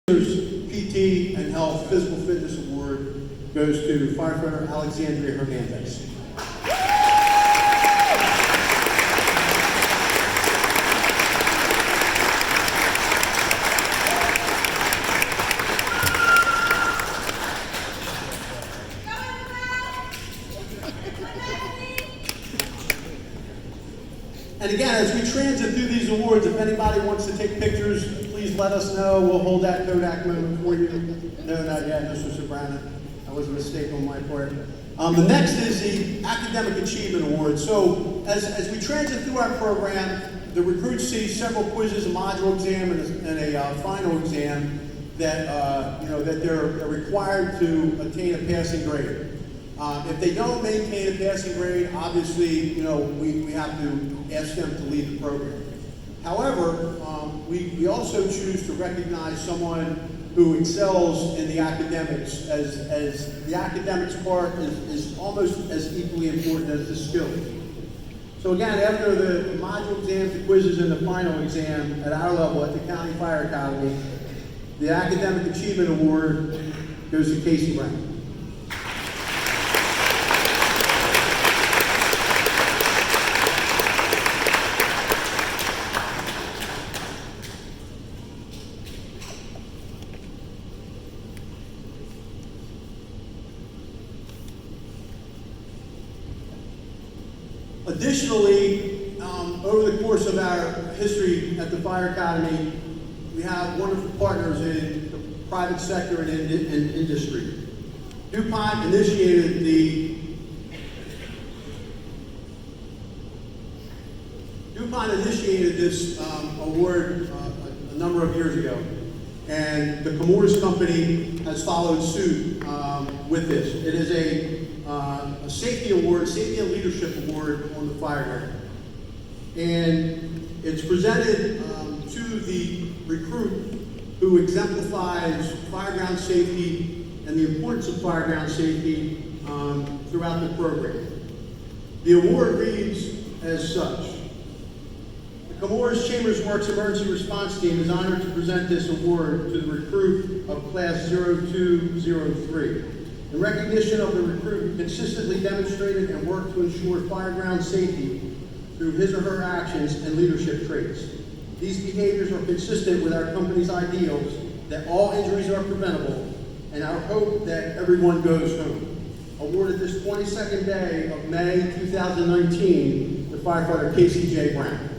PT and Health Physical Fitness Award goes to firefighter Alexandria Hernandez. And again, as we transit through these awards, if anybody wants to take pictures, please let us know. We'll hold that Kodak moment for you. No, not yet, Mr. Sobrana. That was a mistake on my part. The next is the Academic Achievement Award. So as we transit through our program, the recruits see several quizzes, a module exam, and a final exam that that they're required to attain a passing grade. If they don't maintain a passing grade, obviously, we have to ask them to leave the program. However, we also choose to recognize someone who excels in the academics, as the academics part is almost as equally important as the skills. So again, after the module exams, the quizzes, and the final exam at our level at the County Fire Academy, the Academic Achievement Award goes to Casey Brown. Additionally, over the course of our history at the Fire Academy, we have wonderful partners in the private sector and in industry. DuPont initiated this award a number of years ago, and the Camorras Company has followed suit with this. It is a safety award, safety and leadership award on the fire ground. And it's presented to the recruit who exemplifies fireground safety and the importance of fireground safety throughout the program. The award reads as such. The Camorras Chambers Works Emergency Response Team is honored to present this award to the recruit of Class 0203. In recognition of the recruit who consistently demonstrated and worked to ensure fireground safety through his or her actions and leadership traits. These behaviors are consistent with our company's ideals that all injuries are preventable and our hope that everyone goes home. Awarded this 22nd day of May 2019 to firefighter Casey J. Brown.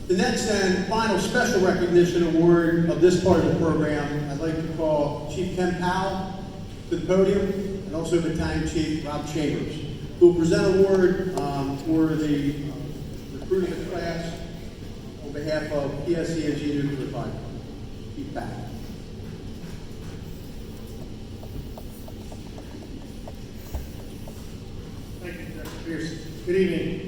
The next and final special recognition award of this part of the program, I'd like to call Chief Ken Powell to the podium, and also Battalion Chief Rob Chambers, who will present an award for the recruit of the class on behalf of PSE&G Nuclear Fire. Chief Powell. Thank you, Director Pierce. Good evening.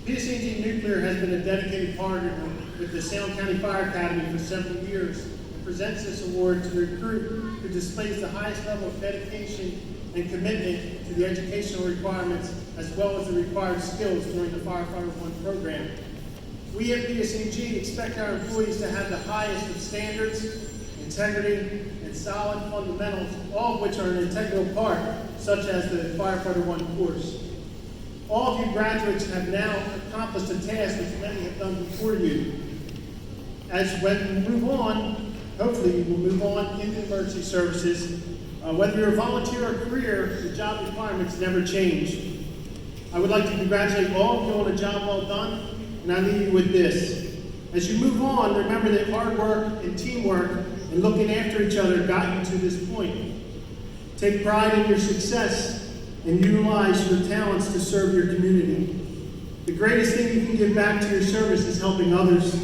PSE&G Nuclear has been a dedicated partner with the Salem County Fire Academy for several years and presents this award to the recruit who displays the highest level of dedication and commitment to the educational requirements as well as the required skills during the Firefighter 1 program. We at PSE&G expect our employees to have the highest of standards, integrity, and solid fundamentals, all of which are an integral part, such as the Firefighter 1 course. All of you graduates have now accomplished a task which many have done before you. As when we move on, hopefully you will move on into emergency services. Whether you're a volunteer or career, the job requirements never change. I would like to congratulate all of you on a job well done, and I leave you with this. As you move on, remember that hard work and teamwork and looking after each other got you to this point. Take pride in your success and utilize your talents to serve your community. The greatest thing you can give back to your service is helping others.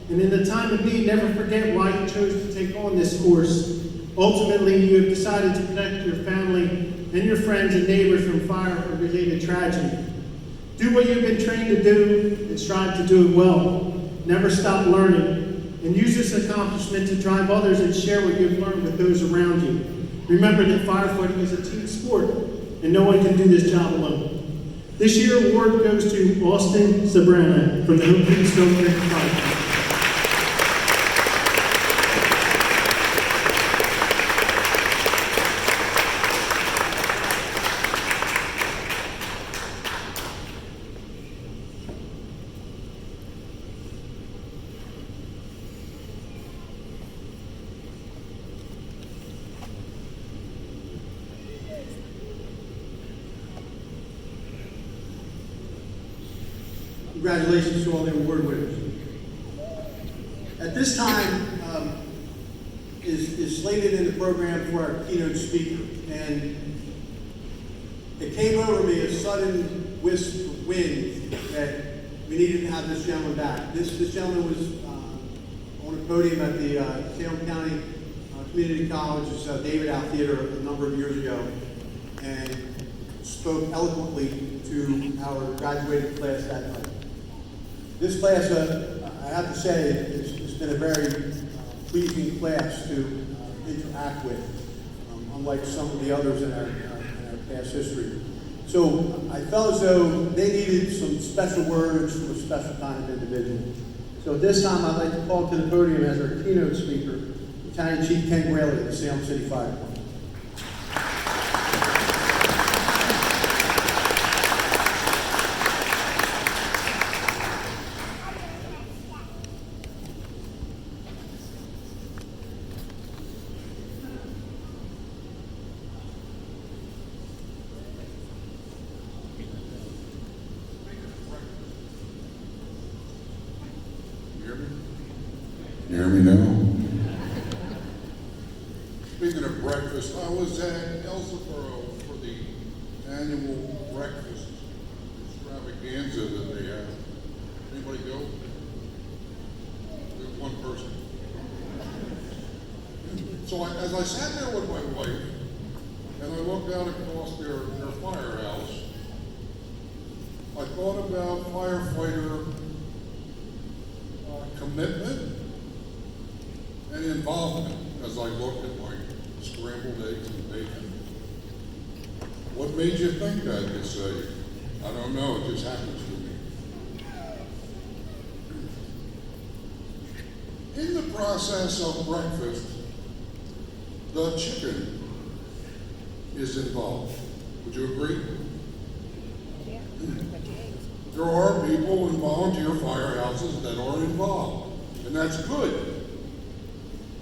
And in the time of need, never forget why you chose to take on this course. Ultimately, you have decided to protect your family and your friends and neighbors from fire or related tragedy. Do what you've been trained to do and strive to do it well. Never stop learning, and use this accomplishment to drive others and share what you've learned with those around you. Remember that firefighting is a team sport, and no one can do this job alone. This year's award goes to Austin Sabrana from the Hillcrest Stone Creek Fire Department. Congratulations to all the award winners. At this time is slated in the program for our keynote speaker, and it came over me a sudden wisp of wind that we needed to have this gentleman back. This gentleman was on a podium at the Salem County Community College's David Out Theater a number of years ago, and spoke eloquently to our graduating class that night. This class, I have to say, it's been a very pleasing class to interact with, unlike some of the others in our past history. So I felt as though they needed some special words from a special kind of individual. So at this time, I'd like to call to the podium as our keynote speaker, Battalion Chief Ken Graley of the Salem City Fire Department. You hear me now? Speaking of breakfast, I was at Elsboro for the annual breakfast extravaganza that they have. Anybody go? We have one person. So as I sat there with my wife, and I looked out across their firehouse, I thought about firefighter commitment and involvement as I looked at my scrambled eggs and bacon. What made you think that, you say? I don't know, it just happens to me. In the process of breakfast, the chicken is involved. Would you agree? There are people in volunteer firehouses that are involved, and that's good.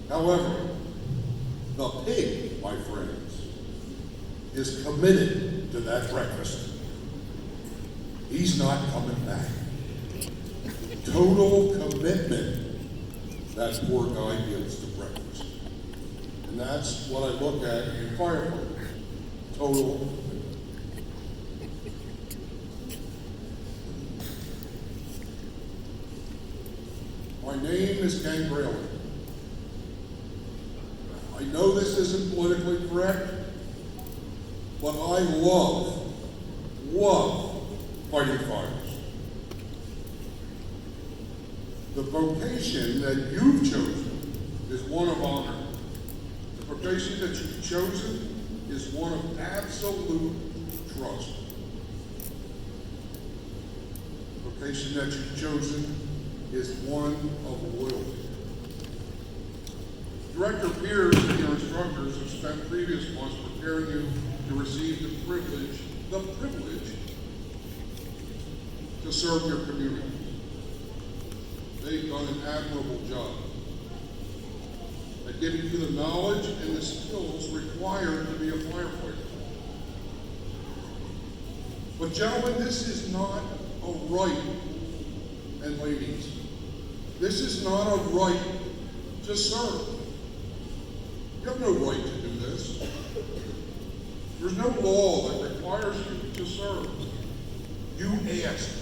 However, the pig, my friends, is committed to that breakfast. He's not coming back. Total commitment that poor guy gives to breakfast. And that's what I look at in firefighters. Total commitment. My name is Ken Graley. I know this isn't politically correct, but I love fighting fires. The vocation that you've chosen is one of honor. The vocation that you've chosen is one of absolute trust. The vocation that you've chosen is one of loyalty. Director Pierce and your instructors have spent previous months preparing you to receive the privilege to serve your community. They've done an admirable job at giving you the knowledge and the skills required to be a firefighter. But gentlemen, this is not a right, and ladies, this is not a right to serve. You have no right to do this. There's no law that requires hires you to serve. You asked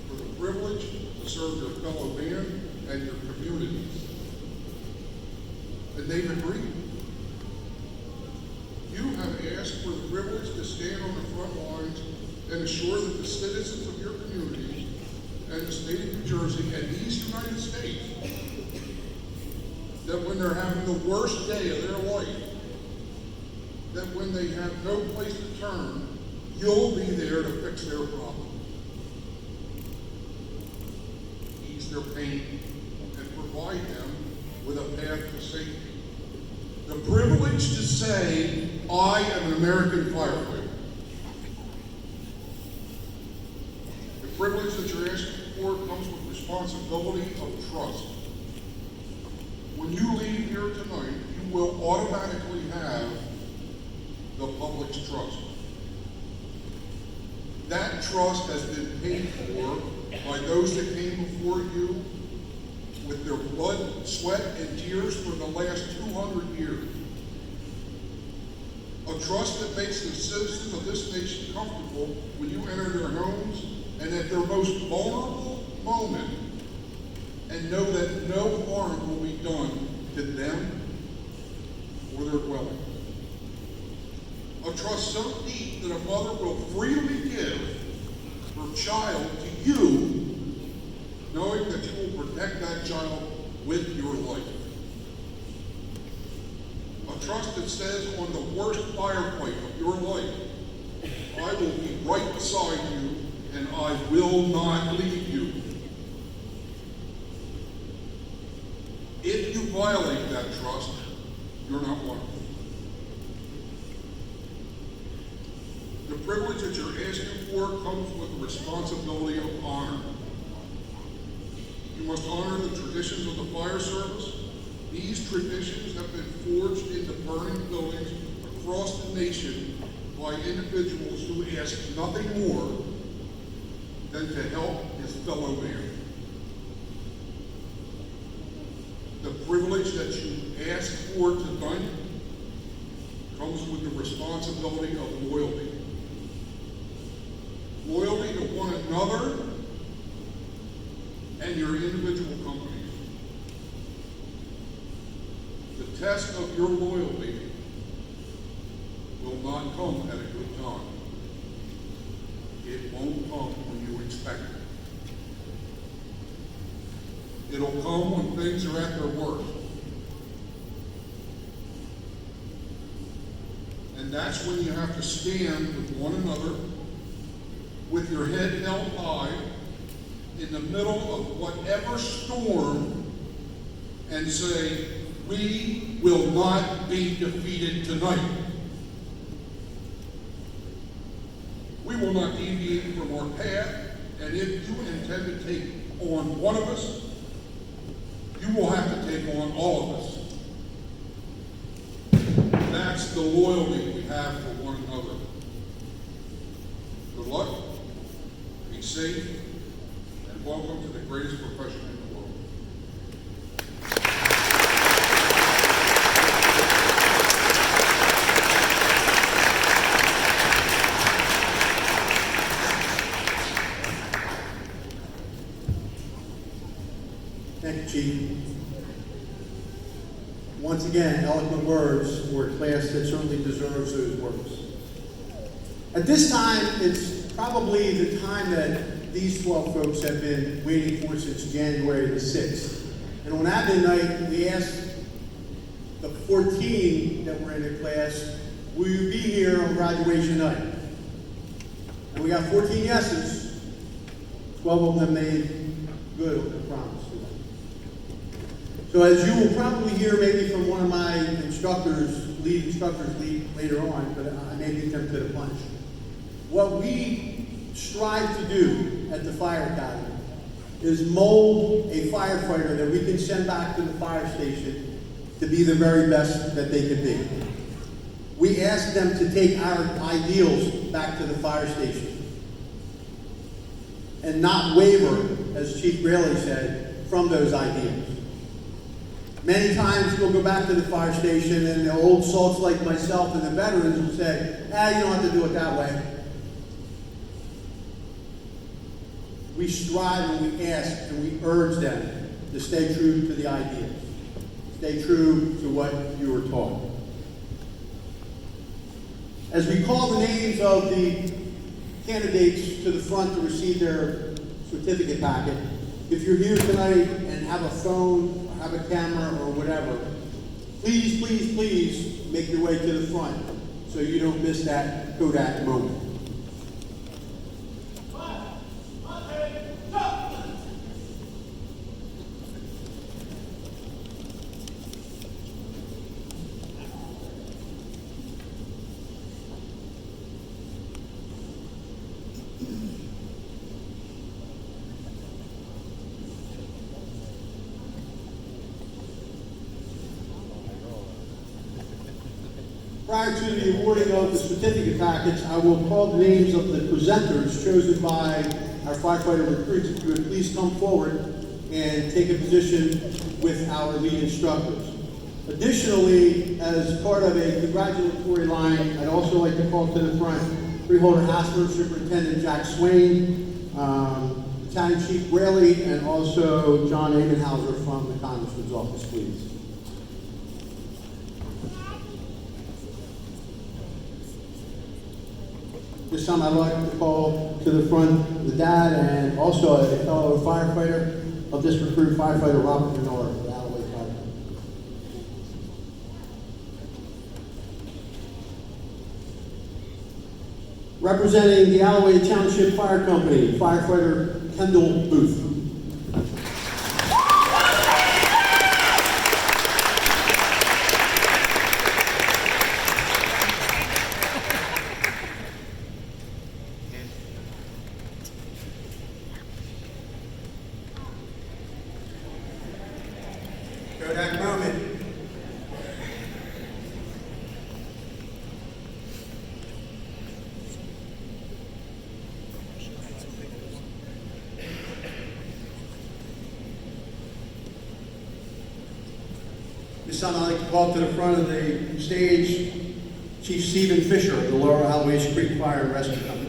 for the privilege to serve your fellow man and your communities. And they've agreed. You have asked for the privilege to stand on the front lines and assure that the citizens of your community and the state of New Jersey and these United States, that when they're having the worst day of their life, that when they have no place to turn, you'll be there to fix their problem, ease their pain, and provide them with a path to safety. The privilege to say, I am an American firefighter. The privilege that you're asking for comes with responsibility of trust. When you leave here tonight, you will automatically have the public's trust. That trust has been paid for by those that came before you with their blood, sweat, and tears for the last 200 years. A trust that makes the citizens of this nation comfortable when you enter their homes and at their most vulnerable moment, and know that no harm will be done to them or their dwelling. A trust so deep that a mother will freely give her child to you, knowing that you will protect that child with your life. A trust that says on the worst firefight of your life, I will be right beside you and I will not leave you. If you violate that trust, you're not one of them. The privilege that you're asking for comes with the responsibility of honor. You must honor the traditions of the fire service. These traditions have been forged into burning buildings across the nation by individuals who ask nothing more than to help his fellow man. The privilege that you ask for tonight comes with the responsibility of loyalty. Loyalty to one another and your individual companies. The test of your loyalty will not come at a good time. It won't come when you expect it. It'll come when things are at their worst. And that's when you have to stand with one another, with your head held high, in the middle of whatever storm, and say, we will not be defeated tonight. We will not deviate from our path, and if you intend to take on one of us, you will have to take on all of us. That's the loyalty we have for one another. Good luck, be safe, and welcome to the greatest profession in the world. Thank you, Chief. Once again, eloquent words for a class that certainly deserves those words. At this time, it's probably the time that these 12 folks have been waiting for since January the 6th. And on admin night, we asked the 14 that were in the class, will you be here on graduation night? And we got 14 yeses. 12 of them made good on the promise. So as you will probably hear maybe from one of my lead instructors later on, but I may be tempted to punch. What we strive to do at the Fire Academy is mold a firefighter that we can send back to the fire station to be the very best that they can be. We ask them to take our ideals back to the fire station and not waver, as Chief Braley said, from those ideals. Many times we'll go back to the fire station and the old salts like myself and the veterans will say, you don't have to do it that way. We strive and we ask and we urge them to stay true to the ideals. Stay true to what you were taught. As we call the names of the candidates to the front to receive their certificate packet, if you're here tonight and have a phone, or have a camera, or whatever, please, please, please make your way to the front so you don't miss that Kodak moment. Prior to the awarding of the certificate packets, I will call the names of the presenters chosen by our firefighter recruits. If you would please come forward and take a position with our lead instructors. Additionally, as part of a congratulatory line, I'd also like to call to the front Freeholder Hassler, Superintendent Jack Swain, Battalion Chief Braley, and also John Amenhauser from the Congressman's office, please. This time I'd like to call to the front the dad and also a fellow firefighter of this recruit, firefighter Robert Menor, the Alloway Fire Company. Representing the Alloway Township Fire Company, firefighter Kendall Booth. Kodak moment. This time I'd like to call to the front of the stage Chief Stephen Fisher of the Lower Always Creek Fire and Rescue Company.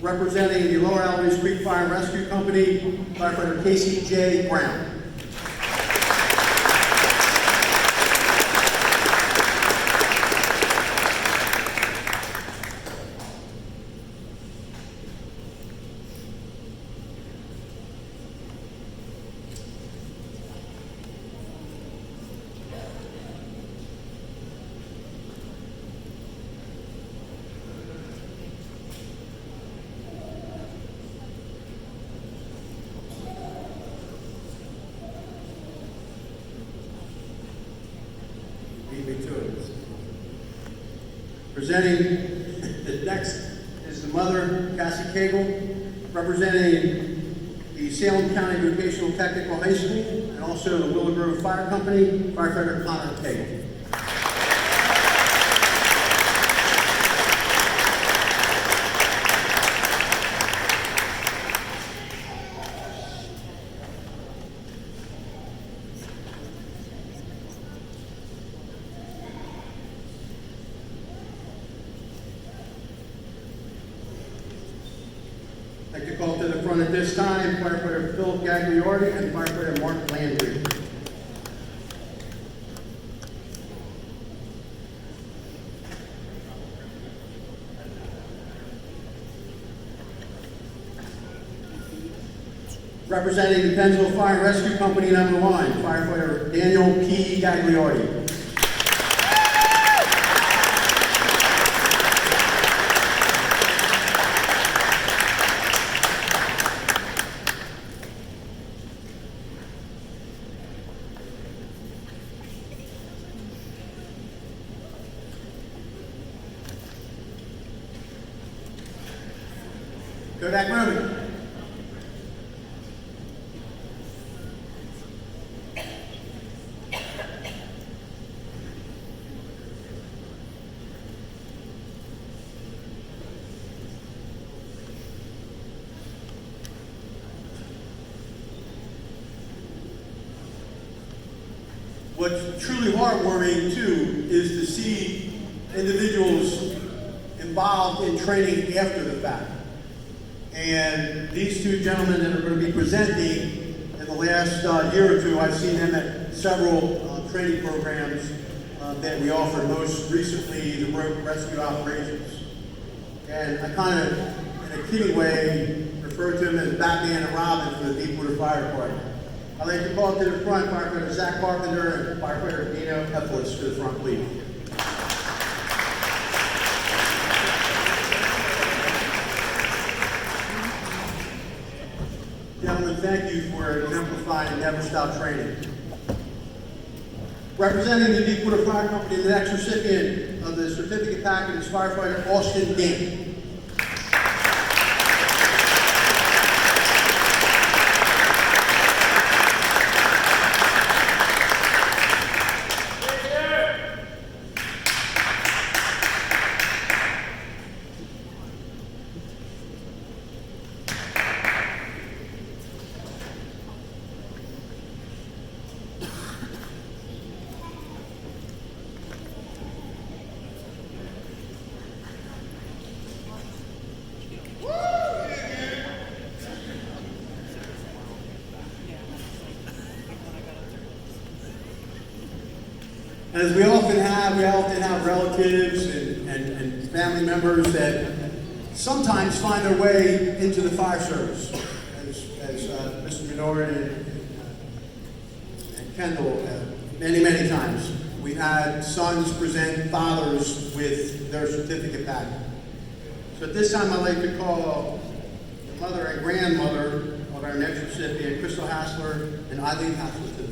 Representing the Lower Always Creek Fire and Rescue Company, firefighter Casey J. Brown. Presenting the next is the mother, Cassie Cagle, representing the Salem County Vocational Technical High School, and also the Willow Grove Fire Company, firefighter Connor Cagle. I'd like to call to the front at this time firefighter Phil Gagliardi and firefighter Mark Landry. Representing the Pennsville Fire and Rescue Company number 1, firefighter Daniel P. Gagliardi. Kodak moment. what's truly heartwarming too is to see individuals involved in training after the fact. And these two gentlemen that are going to be presenting, in the last year or two, I've seen them at several training programs that we offered, most recently the rope rescue operations. And I kind of, in a kidding way, refer to them as Batman and Robin for the Deepwater Fire Department. I'd like to call to the front firefighter Zach Carpenter and firefighter Dino Eplis to the front, please. Gentlemen, thank you for exemplifying Never Stop training. Representing the Deepwater Fire Company, the next recipient of the certificate package is firefighter Austin Dent. As we often have relatives and family members that sometimes find their way into the fire service, as Mr. Minoran and Kendall many times. We've had sons present fathers with their certificate package. So at this time, I'd like to call the mother and grandmother of our next recipient, Crystal Hassler and Eileen Hassler, to